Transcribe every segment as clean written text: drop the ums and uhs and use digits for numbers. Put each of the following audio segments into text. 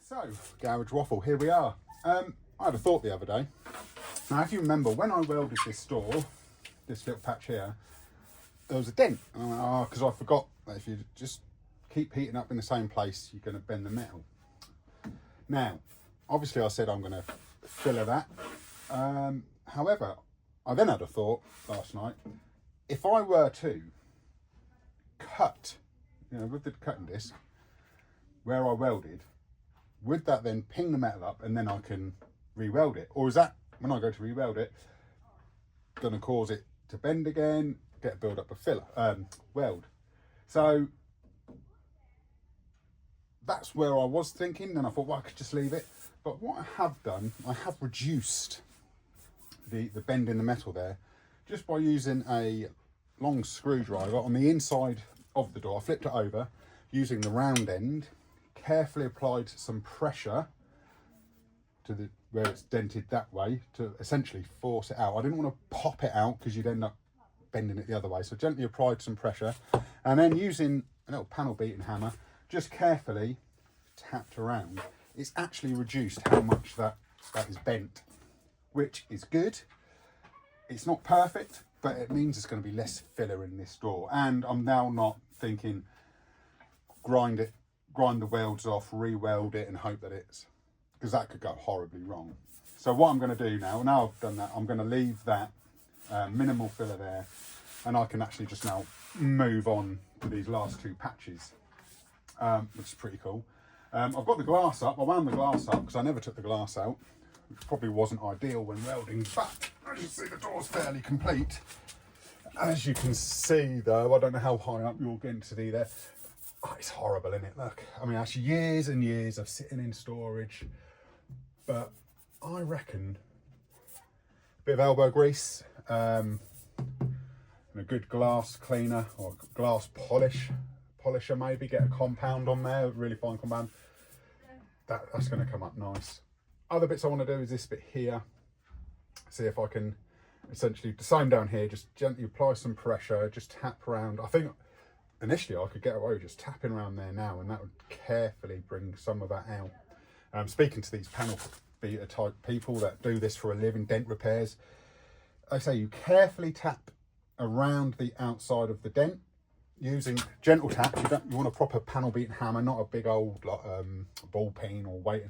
So, Garage Waffle, here we are. I had a thought the other day. Now, if you remember, when I welded this door, this little patch here, there was a dent. And I went, oh, because I forgot that if you just keep heating up in the same place, you're going to bend the metal. Now, obviously I said I'm going to filler that. However, I then had a thought last night. If I were to cut, with the cutting disc, where I welded, would that then ping the metal up and then I can re-weld it? Or is that, when I go to re-weld it, going to cause it to bend again, get a build up of filler, weld? So that's where I was thinking. Then I thought, well, I could just leave it. But what I have done, I have reduced the bend in the metal there just by using a long screwdriver on the inside of the door. I flipped it over using the round end, carefully applied some pressure to the where it's dented that way to essentially force it out. I didn't want to pop it out because you'd end up bending it the other way, so gently applied some pressure, and then using a little panel beating hammer, just carefully tapped around. It's actually reduced how much that is bent, which is good. It's not perfect, but it means there's going to be less filler in this door. And I'm now not thinking grind the welds off, re-weld it and hope that it's, because that could go horribly wrong. So what I'm going to do now I've done that, I'm going to leave that minimal filler there, and I can actually just now move on to these last two patches, which is pretty cool. I've got the glass up. I wound the glass up because I never took the glass out, which probably wasn't ideal when welding, but as you see, the door's fairly complete. As you can see though, I don't know how high up you're getting to see there. Oh, it's horrible, isn't it? Look, I mean, that's years and years of sitting in storage, but I reckon a bit of elbow grease, and a good glass cleaner or glass polisher maybe, get a compound on there, really fine compound. That's going to come up nice. Other bits I want to do is this bit here. See if I can essentially, the same down here, just gently apply some pressure, just tap around. I think initially I could get away with just tapping around there now, and that would carefully bring some of that out. Speaking to these panel beater type people that do this for a living, dent repairs, I say you carefully tap around the outside of the dent using gentle taps. You want a proper panel beating hammer, not a big old ball peen or weight.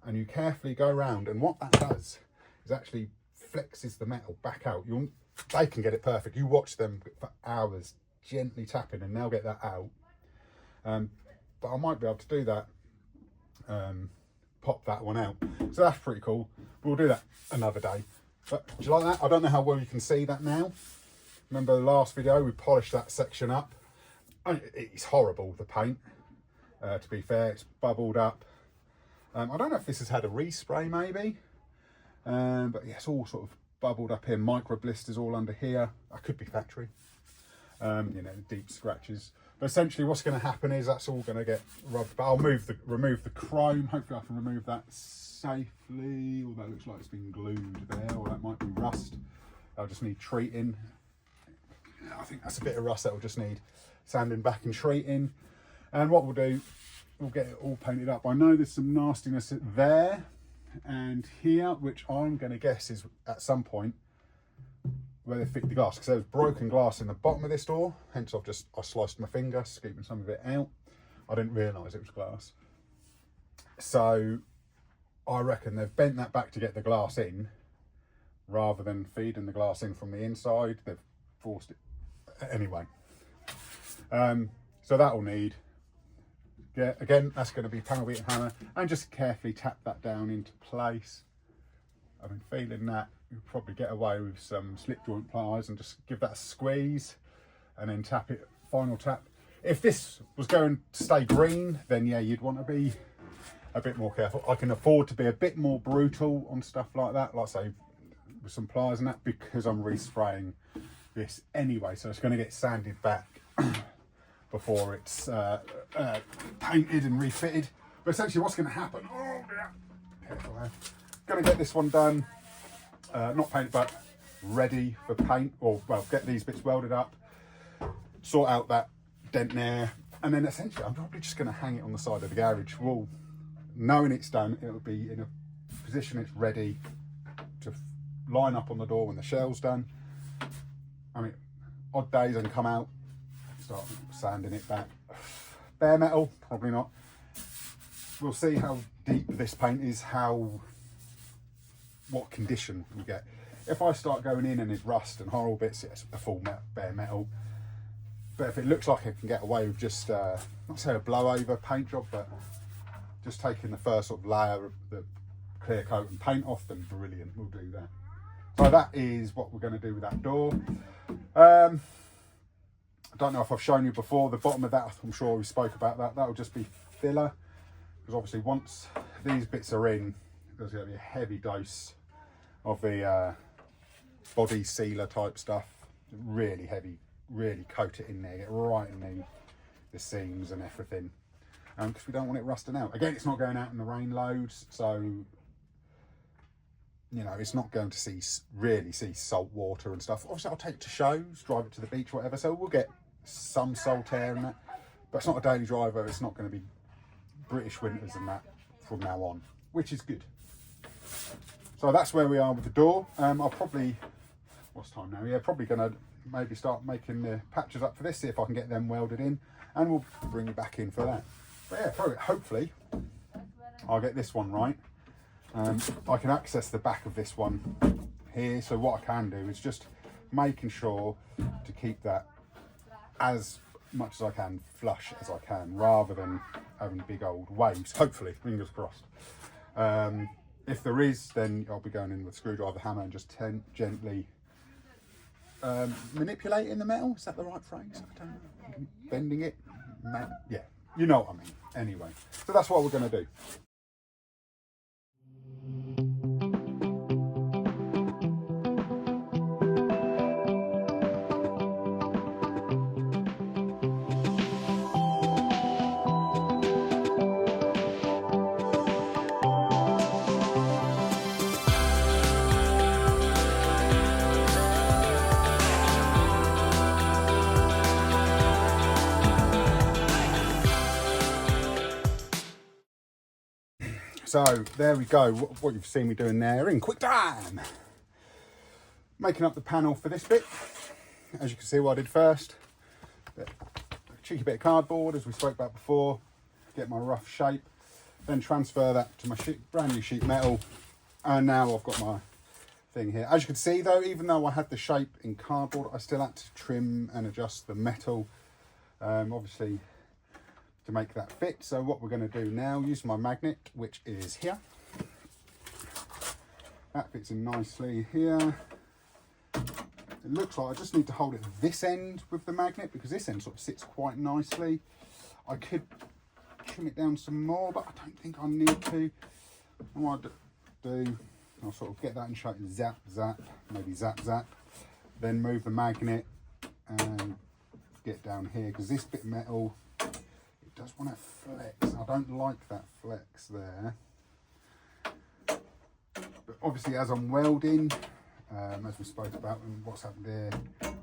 And you carefully go around, and what that does is actually flexes the metal back out. They can get it perfect. You watch them for hours gently tapping and they'll get that out. But I might be able to do that, pop that one out. So that's pretty cool. We'll do that another day. But do you like that? I don't know how well you can see that now. Remember the last video, we polished that section up. It's horrible, the paint. To be fair, it's bubbled up. I don't know if this has had a respray maybe. But yeah, it's all sort of bubbled up here. Micro blisters all under here. I could be factory. Deep scratches. But essentially what's going to happen is that's all going to get rubbed. But I'll remove the chrome. Hopefully I can remove that safely. Although it looks like it's been glued there, or that might be rust. I'll just need treating. I think that's a bit of rust that will just need sanding back and treating. And what we'll do, we'll get it all painted up. I know there's some nastiness there and here, which I'm going to guess is at some point where they fit the glass, because there was broken glass in the bottom of this door, hence I sliced my finger, scooping some of it out. I didn't realise it was glass. So I reckon they've bent that back to get the glass in, rather than feeding the glass in from the inside. They've forced it anyway. So that'll need, again, that's going to be panel beating hammer, and just carefully tap that down into place. I've been feeling that you'll probably get away with some slip joint pliers and just give that a squeeze and then tap it, final tap. If this was going to stay green, then yeah, you'd want to be a bit more careful. I can afford to be a bit more brutal on stuff like that, like say with some pliers and that, because I'm respraying this anyway, so it's going to get sanded back before it's painted and refitted. But essentially what's going to happen, oh dear, careful there. Going to get this one done, not painted but ready for paint, or well, get these bits welded up, sort out that dent there, and then essentially I'm probably just going to hang it on the side of the garage wall knowing it's done, it'll be in a position it's ready to line up on the door when the shell's done. I mean, odd days I can come out, start sanding it back. Bare metal, probably not. We'll see how deep this paint is, what condition we get. If I start going in and there's rust and horrible bits, it's a full bare metal. But if it looks like I can get away with just, not say a blowover paint job, but just taking the first sort of layer of the clear coat and paint off, then brilliant, we'll do that. So that is what we're going to do with that door. I don't know if I've shown you before, the bottom of that, I'm sure we spoke about that. That'll just be filler, because obviously once these bits are in, there's going to be a heavy dose of the body sealer type stuff. Really heavy, really coat it in there, get right in the seams and everything. Because we don't want it rusting out. Again, it's not going out in the rain loads, so you know, it's not going to really see salt water and stuff. Obviously, I'll take it to shows, drive it to the beach, whatever, so we'll get some salt air and that. But it's not a daily driver, it's not going to be British winters and that from now on, which is good. So that's where we are with the door. I'll probably, what's time now? Yeah, probably going to maybe start making the patches up for this, see if I can get them welded in, and we'll bring you back in for that. But yeah, probably, hopefully, I'll get this one right. I can access the back of this one here, so what I can do is just making sure to keep that as much as I can flush as I can, rather than having big old waves, hopefully, fingers crossed. If there is, then I'll be going in with a screwdriver hammer and just gently manipulating the metal. Is that the right phrase? I don't know. Bending it? Yeah, you know what I mean. Anyway, so that's what we're going to do. So there we go, what you've seen me doing there in quick time. Making up the panel for this bit. As you can see what I did first. A cheeky bit of cardboard, as we spoke about before. Get my rough shape. Then transfer that to my brand new sheet metal. And now I've got my thing here. As you can see though, even though I had the shape in cardboard, I still had to trim and adjust the metal. Obviously, to make that fit. So what we're going to do now, use my magnet, which is here. That fits in nicely here. It looks like I just need to hold it this end with the magnet, because this end sort of sits quite nicely. I could trim it down some more, but I don't think I need to. What I do, I'll sort of get that in shape, zap, zap, maybe zap, zap. Then move the magnet and get down here, because this bit of metal, does want to flex. I don't like that flex there. But obviously, as I'm welding, as we spoke about, and what's happened here,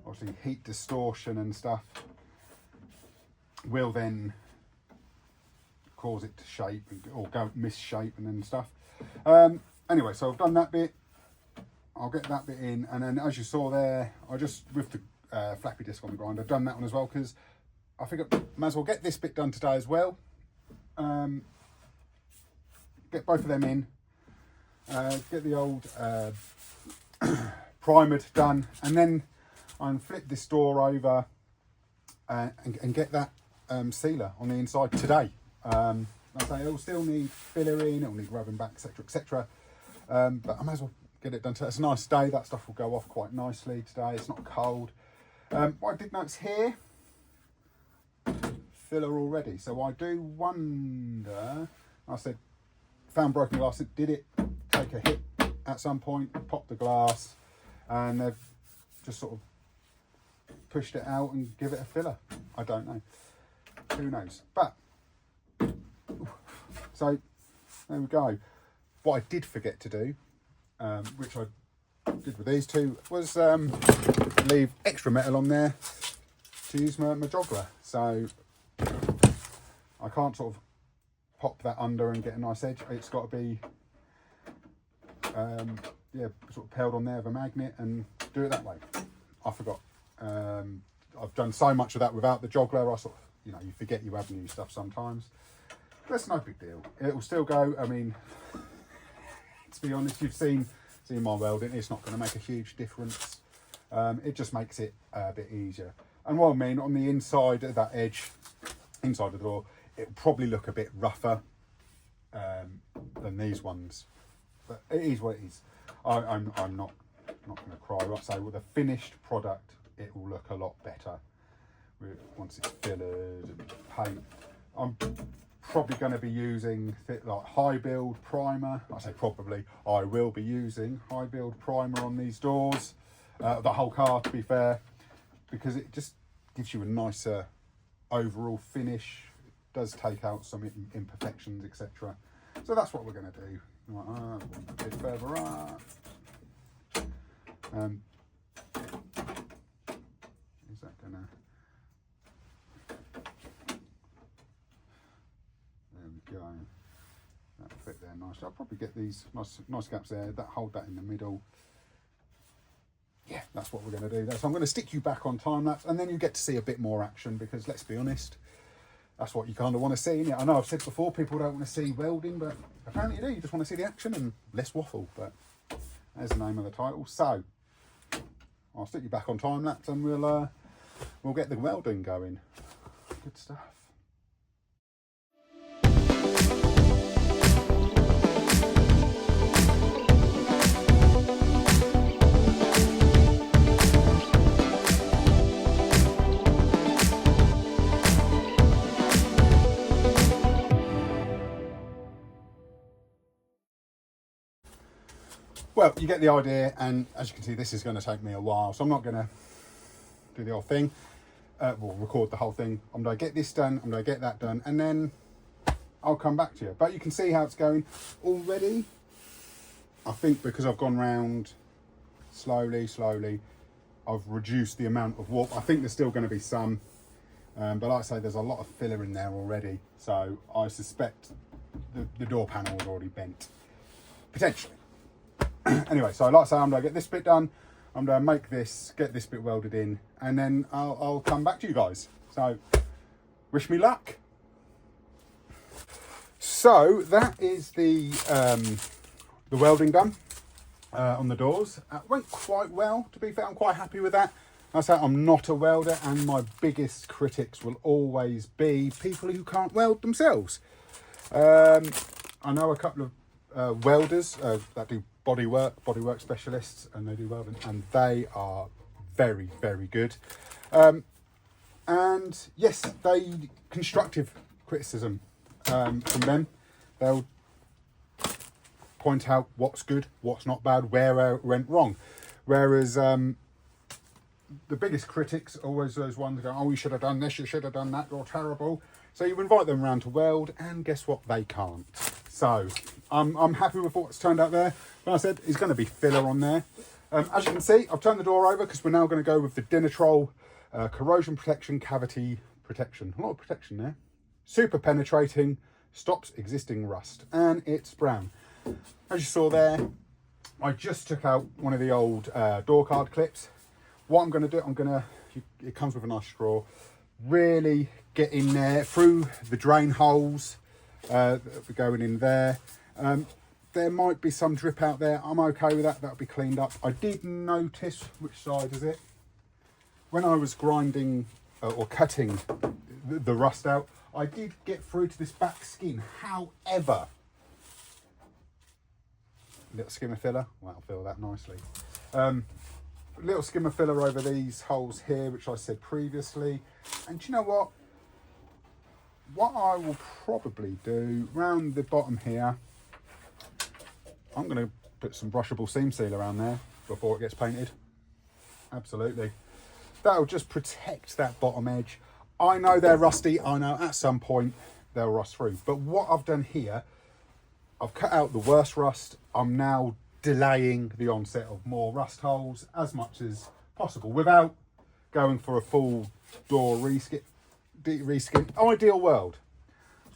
obviously heat distortion and stuff will then cause it to shape or go misshape and stuff. Anyway, so I've done that bit. I'll get that bit in, and then as you saw there, I just with the flappy disc on the grinder, I've done that one as well, because I think I might as well get this bit done today as well. Get both of them in. Get the old primer done, and then I flip this door over and get that sealer on the inside today. Like I say, it'll still need fillering, it'll need rubbing back, etc, etc. But I might as well get it done today. It's a nice day, that stuff will go off quite nicely today. It's not cold. What I did notice here, filler already, so I do wonder, I said found broken glass, did it take a hit at some point, popped the glass, and they've just sort of pushed it out and give it a filler? I don't know, who knows. But so there we go. What I did forget to do, which I did with these two, was leave extra metal on there to use my joggler. So I can't sort of pop that under and get a nice edge. It's got to be yeah, sort of held on there with a magnet, and do it that way. I forgot. I've done so much of that without the joggler. I sort of, you know, you forget you have new stuff sometimes. That's no big deal. It will still go. I mean, to be honest, you've seen my welding. It's not going to make a huge difference. It just makes it a bit easier. And what I mean, on the inside of that edge, inside of the door, it will probably look a bit rougher than these ones. But it is what it is. I'm not going to cry. Like I say, with a finished product, it will look a lot better once it's fillered and paint. I'm probably going to be using like high build primer. I say probably, I will be using high build primer on these doors, the whole car to be fair, because it just gives you a nicer overall finish. It does take out some imperfections, etc. So that's what we're going to do. A bit further up. Is that gonna? There we go. That'll fit there nicely. I'll probably get these nice gaps there. That hold that in the middle. Yeah, that's what we're going to do. So I'm going to stick you back on time lapse, and then you get to see a bit more action, because let's be honest, that's what you kind of want to see. I know I've said before, people don't want to see welding, but apparently you do. You just want to see the action and less waffle. But there's the name of the title. So I'll stick you back on time lapse, and we'll get the welding going. Good stuff. Well, you get the idea, and as you can see, this is going to take me a while, so I'm not going to do the whole thing. We'll record the whole thing. I'm going to get this done, I'm going to get that done, and then I'll come back to you. But you can see how it's going already. I think because I've gone round slowly, I've reduced the amount of warp. I think there's still going to be some, but like I say, there's a lot of filler in there already, so I suspect the door panel is already bent, potentially. Anyway, so like I say, I'm going to get this bit done. I'm going to get this bit welded in, and then I'll come back to you guys. So, wish me luck. So that is the welding done on the doors. Went quite well, to be fair. I'm quite happy with that. Like I say, I'm not a welder, and my biggest critics will always be people who can't weld themselves. I know a couple of welders that do bodywork specialists, and they do welding, and they are very, very good. And yes, constructive criticism from them. They'll point out what's good, what's not bad, where it went wrong. Whereas the biggest critics are always those ones going, oh, you should have done this, you should have done that, you're terrible. So you invite them around to weld, and guess what? They can't. So I'm happy with what's turned out there. Like I said, it's going to be filler on there. As you can see, I've turned the door over because we're now going to go with the Dinitrol corrosion protection, cavity protection. A lot of protection there. Super penetrating, stops existing rust, and it's brown. As you saw there, I just took out one of the old door card clips. What I'm going to do, it comes with a nice straw, really get in there through the drain holes going in there. There might be some drip out there. I'm okay with that. That'll be cleaned up. I did notice, which side is it? When I was grinding or cutting the rust out, I did get through to this back skin. However, little skim of filler. Well, I'll fill that nicely. Little skim of filler over these holes here, which I said previously. And do you know what? What I will probably do round the bottom here, I'm going to put some brushable seam seal around there before it gets painted. Absolutely. That'll just protect that bottom edge. I know they're rusty. I know at some point they'll rust through. But what I've done here, I've cut out the worst rust. I'm now delaying the onset of more rust holes as much as possible without going for a full door reskin. Ideal world,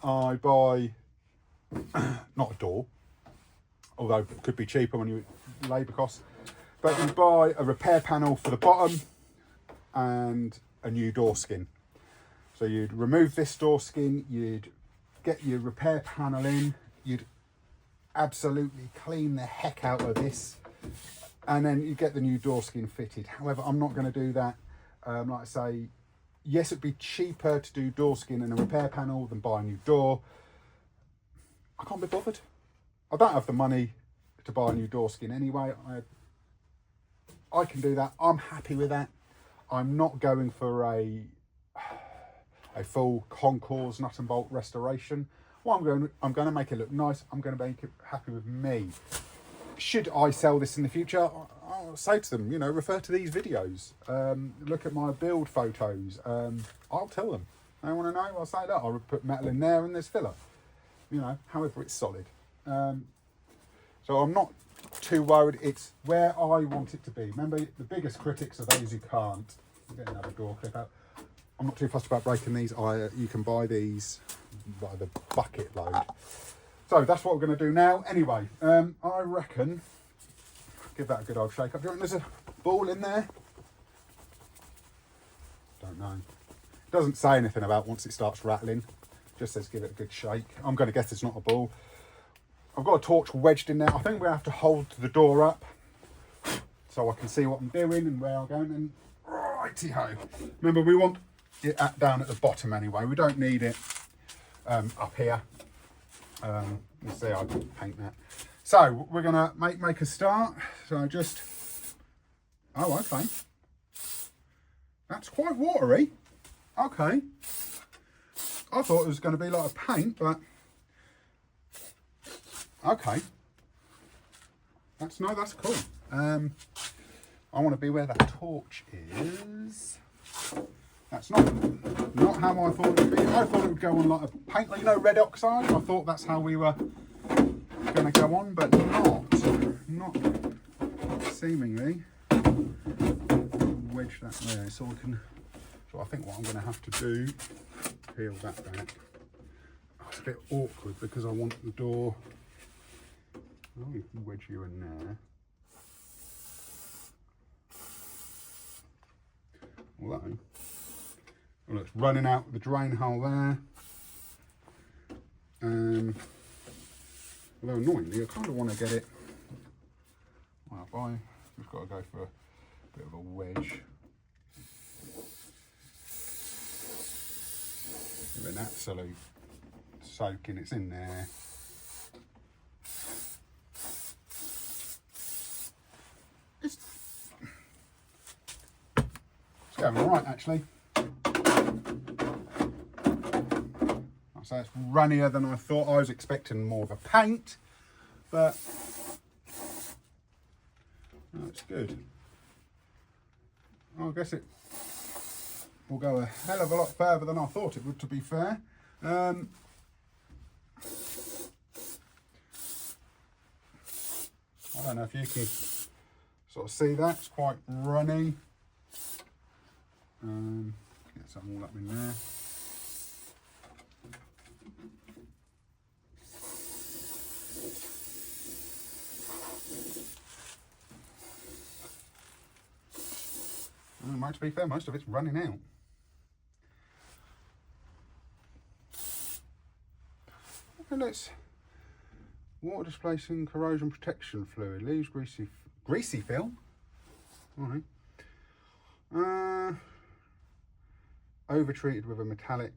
I buy not a door, although it could be cheaper when you labour costs, but you buy a repair panel for the bottom and a new door skin. So you'd remove this door skin, you'd get your repair panel in, you'd absolutely clean the heck out of this, and then you get the new door skin fitted. However, I'm not going to do that. Like I say, yes, it'd be cheaper to do door skin and a repair panel than buy a new door. I can't be bothered. I don't have the money to buy a new door skin anyway. I can do that. I'm happy with that. I'm not going for a full concours nut and bolt restoration. Well, I'm going to make it look nice. I'm going to make it happy with me. Should I sell this in the future, I'll say to them, you know, refer to these videos. Look at my build photos. I'll tell them. They want to know, I'll say that. I'll put metal in there and there's filler. You know, however, it's solid. So I'm not too worried. It's where I want it to be. Remember, the biggest critics are those who can't. I'll get another door clip out. I'm not too fussed about breaking these. You can buy these by the bucket load. So that's what we're going to do now. Anyway, I reckon, give that a good old shake up. Do you reckon there's a ball in there? Don't know. It doesn't say anything about once it starts rattling. Just says give it a good shake. I'm going to guess it's not a ball. I've got a torch wedged in there. I think we have to hold the door up so I can see what I'm doing and where I'm going. And righty-ho. Remember, we want it down at the bottom anyway. We don't need it up here. Let's see, I can paint that. So we're gonna make a start. So just, oh, okay. That's quite watery. Okay. I thought it was going to be like a paint, but okay. That's cool. I want to be where that torch is. That's not how I thought it would be. I thought it would go on like a paint, like, you know, red oxide. I thought that's how we were going to go on, but not seemingly. Wedge that there, so I can. So I think what I'm going to have to do, peel that back. Oh, it's a bit awkward because I want the door. Oh, you can wedge you in there. Although, well, it's running out the drain hole there. Although annoyingly, I kind of want to get it. Well, I've just got to go for a bit of a wedge. Give it an absolute soaking. It's in there. It's going all right, actually. So it's runnier than I thought. I was expecting more of a paint, but no, it's good. I guess it will go a hell of a lot further than I thought it would, to be fair. I don't know if you can sort of see that. It's quite runny. Get some all up in there. To be fair, most of it's running out. Okay, let's water displacing corrosion protection fluid leaves greasy film. All right. Over treated with a metallic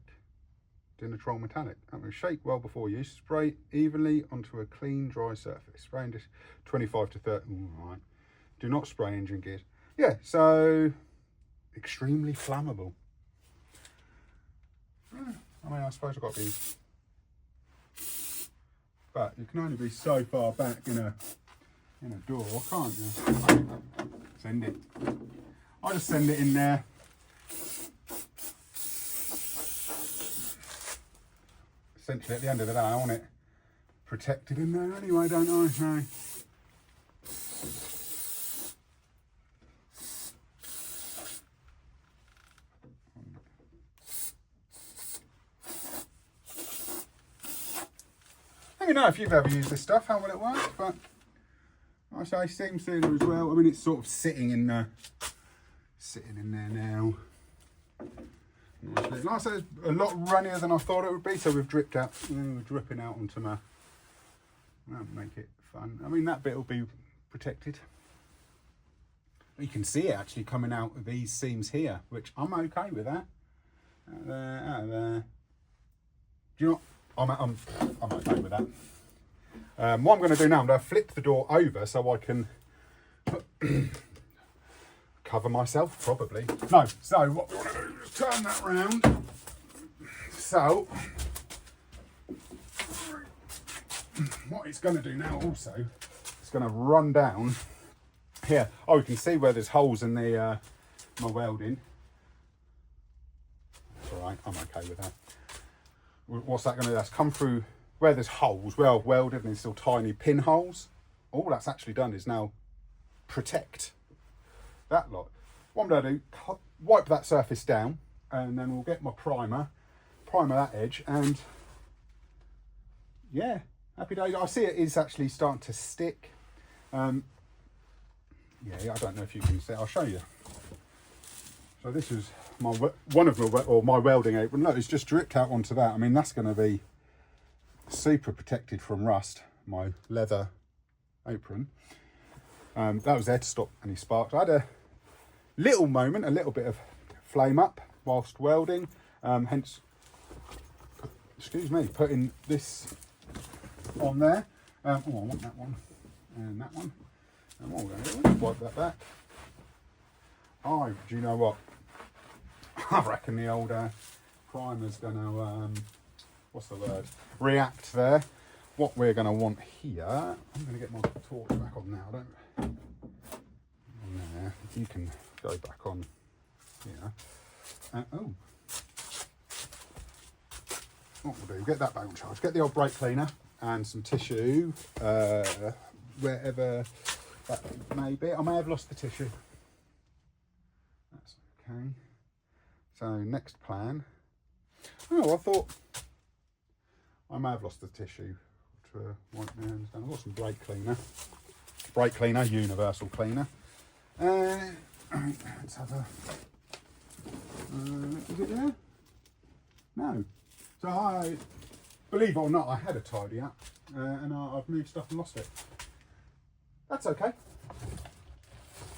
Dinitrol metallic. That will shake well before use. Spray evenly onto a clean, dry surface. Spraying just 25 to 30. All right. Do not spray engine gears. Yeah. So. Extremely flammable. I mean, I suppose I've got to be, but you can only be so far back in a door, can't you? Send it. I'll just send it in there. Essentially, at the end of the day, I want it protected in there anyway, don't I? No. know if you've ever used this stuff, how will it work, but I say steam sealer as well. I mean, it's sort of sitting in there now. Like I said, it's a lot runnier than I thought it would be, so we've dripped out, we're dripping out onto my, that'll make it fun. I mean, that bit will be protected. You can see it actually coming out of these seams here, which I'm okay with that. Out there, out there. Do you know what? I'm okay with that. What I'm going to do now, I'm going to flip the door over so I can cover myself, probably. No, so what we want to do is turn that round. So, what it's going to do now also, it's going to run down here. Oh, you can see where there's holes in the my welding. That's all right, I'm okay with that. What's that going to do? That's come through where there's holes, well welded, and there's still tiny pinholes. All that's actually done is now protect that lot. What I'm going to do, wipe that surface down, and then we'll get my primer that edge, and yeah, happy days. I see it is actually starting to stick. Yeah, I don't know if you can see. I'll show you. So this is my my welding apron. Look, it's just dripped out onto that. I mean, that's going to be super protected from rust. My leather apron. That was there to stop any sparks. I had a little moment, a little bit of flame up whilst welding. Hence, excuse me, putting this on there. Oh, I want that one and that one. And what we're going to do, wipe that back. Oh, do you know what? I reckon the old primer's going to, what's the word? React there. What we're going to want here, I'm going to get my torch back on now, don't I? On there. You can go back on here. Oh. What we'll do, get that back on charge. Get the old brake cleaner and some tissue, wherever that may be. I may have lost the tissue. That's okay. So next plan. Oh, I thought I may have lost the tissue to wipe my hands down. I've got some brake cleaner, universal cleaner. Let's have a. Is it there? No. So I, believe it or not, I had a tidy up, and I've moved stuff and lost it. That's okay.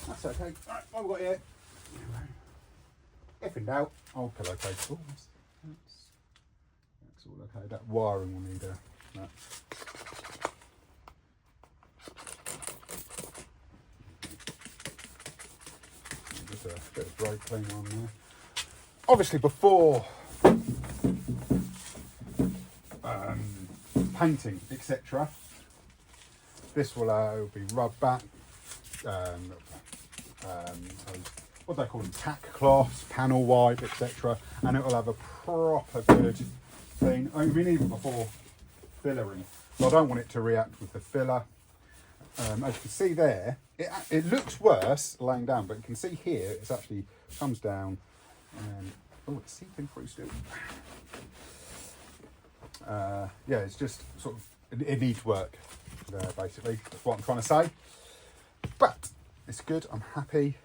That's okay. All right, what have we got here? If in doubt, old pillowcase. Oh, that's all okay. That wiring will need that. Just a bit of brake cleaner on there. Obviously, before painting, etc., this will be rubbed back. What they call them, tack cloths, panel wipe, etc., and it will have a proper good clean. I mean, even before fillering. So I don't want it to react with the filler. As you can see there, it looks worse laying down, but you can see here it's actually comes down and oh, it's seeping through still. Yeah, it's just sort of it needs work there, basically. That's what I'm trying to say. But it's good. I'm happy.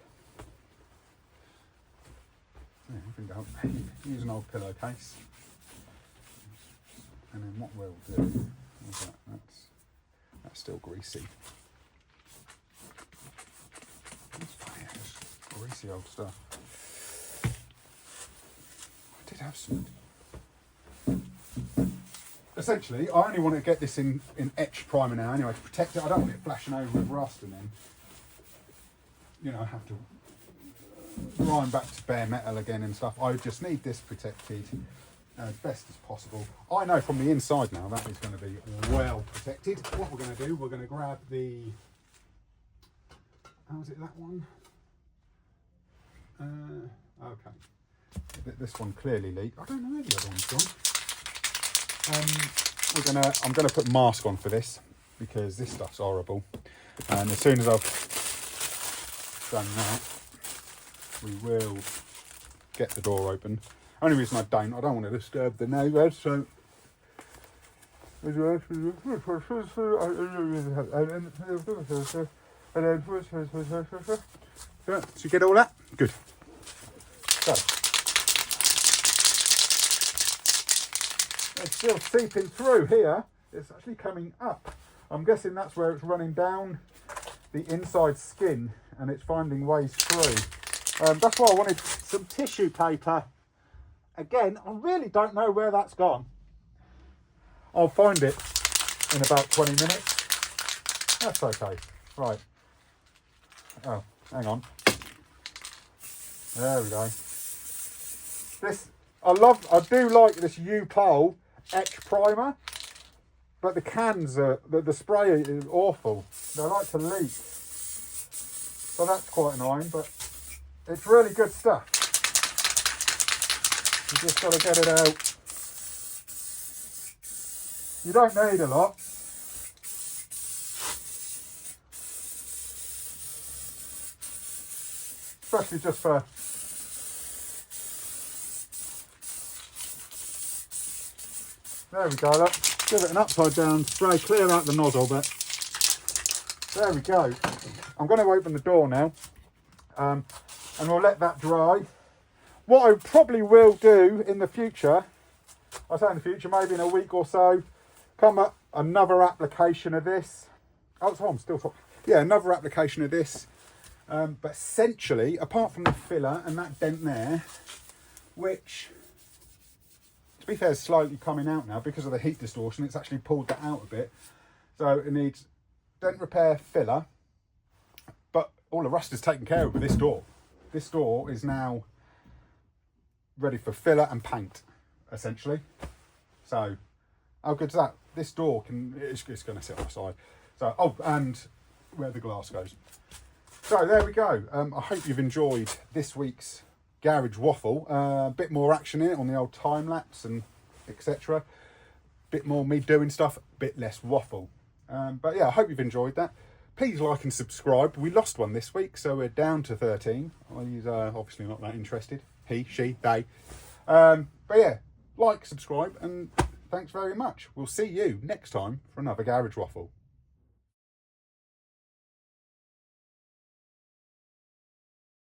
Yeah, I think I'll use an old pillowcase, and then what we'll do is that's still greasy. Greasy old stuff. I did have some. Essentially, I only want to get this in etched primer now anyway to protect it. I don't want it flashing over with rust and then, you know, have to grind back to bare metal again and stuff. I just need this protected as best as possible. I know from the inside now that is going to be well protected. What we're going to do, we're going to grab the, how is it, that one? Okay. This one clearly leaked. I don't know where the other one's gone. I'm gonna put mask on for this because this stuff's horrible. And as soon as I've done that, we will get the door open. Only reason I don't want to disturb the neighbours, so Yeah, so you get all that? Good. So, it's still seeping through here. It's actually coming up. I'm guessing that's where it's running down the inside skin and it's finding ways through. That's why I wanted some tissue paper. Again, I really don't know where that's gone. I'll find it in about 20 minutes. That's okay. Right. Oh, hang on. There we go. This, I do like this U-Pole etch primer, but the cans are, the spray is awful. They like to leak. So that's quite annoying, but it's really good stuff. You just got to get it out. You don't need a lot. Especially just for there we go, look. Give it an upside down spray, clear out the nozzle bit. There we go. I'm going to open the door now, and we'll let that dry. What I probably will do in the future, I say in the future, maybe in a week or so, come up another application of this. Oh, so I'm still talking. Yeah, another application of this. But essentially, apart from the filler and that dent there, which, to be fair, is slightly coming out now because of the heat distortion, it's actually pulled that out a bit. So it needs dent repair, filler, but all the rust is taken care of with this door. This door is now ready for filler and paint, essentially. So, how good's that? This door it's going to sit outside. So, oh, and where the glass goes. So there we go. I hope you've enjoyed this week's garage waffle. A bit more action in it on the old time lapse and etc. Bit more me doing stuff, bit less waffle. But yeah, I hope you've enjoyed that. Please like and subscribe. We lost one this week, so we're down to 13. He's obviously not that interested. He, she, they. But yeah, like, subscribe, and thanks very much. We'll see you next time for another garage waffle.